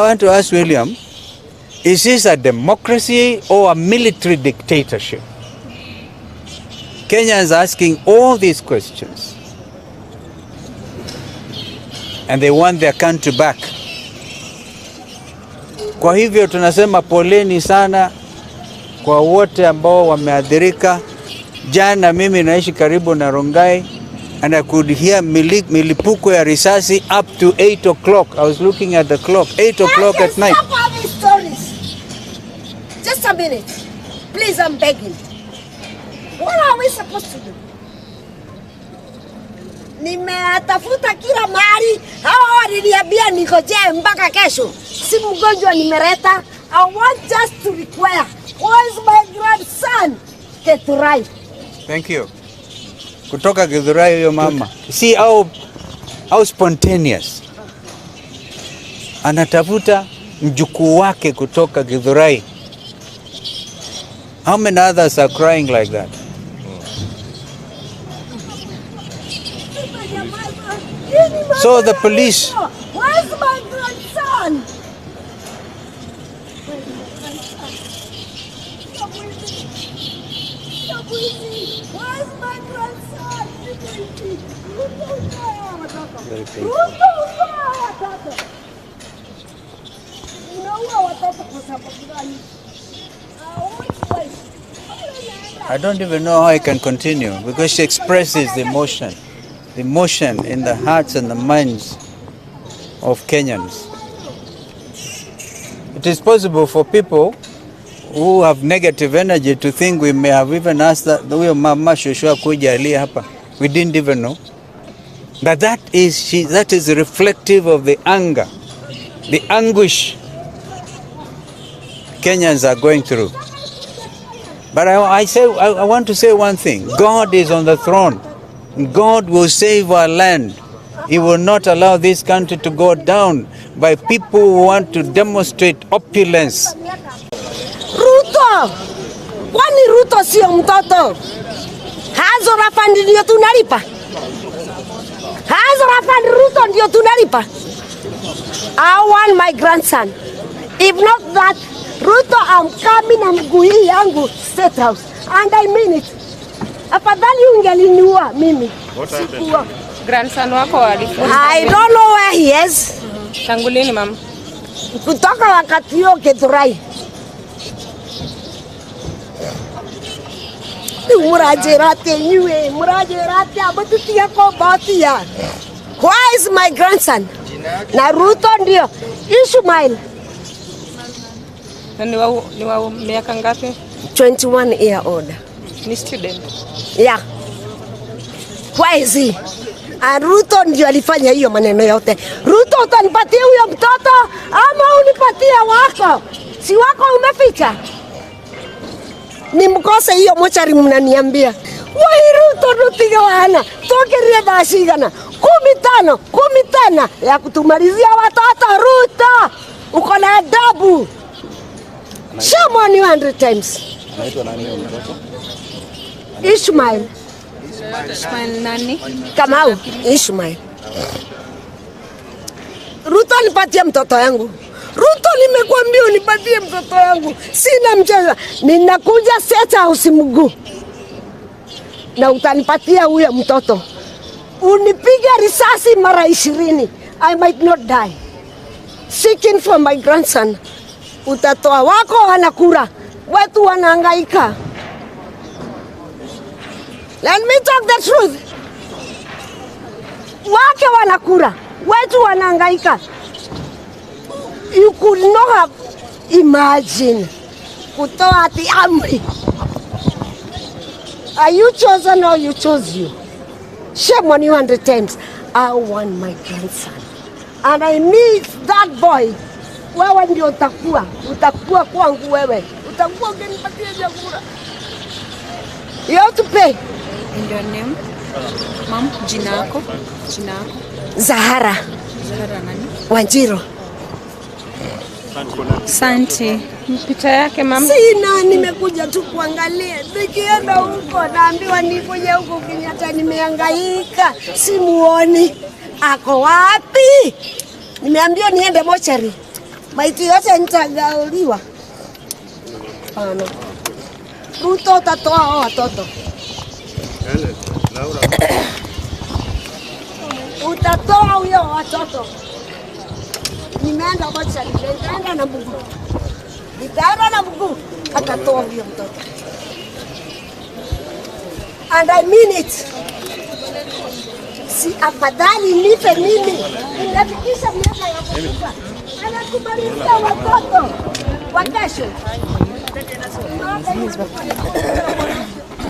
I want to ask William, is this a democracy or a military dictatorship? Kenya is asking all these questions. And they want their country back. Kwa hivyo tunasema poleni sana kwa wote ambao wameathirika. Jana mimi naishi karibu na Rongai and I could hear milipuko ya risasi up to 8 o'clock. I was looking at the clock, 8 o'clock at night. Stop all these stories. Just a minute. Please, I'm begging. What are we supposed to do? Nimetafuta kila mahali. Hawa waliniambia nikojee mpaka kesho. Si mgonjwa nimeleta. I want just to require. Where is my grandson? Githurai. Thank you. Kutoka Githurai huyo mama. See how spontaneous. Anatafuta mjukuu wake kutoka Githurai. How many others are crying like that? So the police. Where's my grandson? Where's my grandson? I don't even know how I can continue because she expresses the emotion in the hearts and the minds of Kenyans. It is possible for people who have negative energy to think we may have even asked that huyo mama Joshua kuja alia hapa. We didn't even know. But that is reflective of the anger, the anguish Kenyans are going through. But I want to say one thing. God is on the throne. God will save our land. He will not allow this country to go down by people who want to demonstrate opulence. Ruto! Kwani Ruto sio mtoto? Hazo rafandi ndio tunalipa. Hazo rafandi Ruto ndio tunalipa. I want my grandson. If not that, Ruto, I'm coming na mguu yangu State House. And I mean it. Afadhali ungeliniua mimi. Sikuwa. Grandson wako alifunga. I don't know where he is. Tangu lini mama? Kutoka wakati huo Githurai. Murajerate abatutia kwa batia. Where is my grandson? Na Ruto ndio Ishmael. Ni wa miaka ngapi? 21 year old. Ni student. Yeah. Where is he? Ruto ndio alifanya hiyo maneno yote. Ruto, utanipatia huyo mtoto ama unipatia wako? Si wako umeficha? Ni mkose hiyo mochari mnaniambia. Wai Ruto nutiga wana. Tokeria bashigana. 15 ya kutumalizia watoto Ruto. Uko na adabu. Shame on you 100 times. Anaitwa nani huyo mtoto? Ishmael. Ishmael nani? Kamau, Ishmael. Ruto nipatie mtoto yangu. Ruto nimekuambia unipatie mtoto yangu. Sina mchezo. Ninakuja State House mguu. Na utanipatia huyo mtoto. Unipige risasi mara 20. I might not die. Seeking for my grandson. Utatoa wako wanakura. Wetu wanahangaika. Let me talk the truth. Wake wanakura. Wetu wanahangaika. You could not have imagined kutoa ati amri. Are you chosen or you chose you? Shame on you 100 times. I want my grandson. And I need that boy. Wewe ndio utakuwa kwangu wewe. Utakuwa ukinipatia chakula. You have to pay. And your name? Mom, jina yako? Zahara. Zahara nani? Wanjiro. Santi. Picha yake mama? Sina, nimekuja tu kuangalia. Nikienda huko naambiwa nikuja huko Kenyatta, nimehangaika. Simuoni. Ako wapi? Nimeambiwa niende mochari. maiti yote nitagauliwa. Hapana. Ruto utatoa hao watoto. Utatoa huyo watoto. Nimeenda mocha, nitaenda na mguu. Nitaenda na mguu, atatoa huyo mtoto. And I mean it. Si afadhali nipe mimi. Ninafikisha miaka ya kufa. Anakubalishia watoto wa kesho.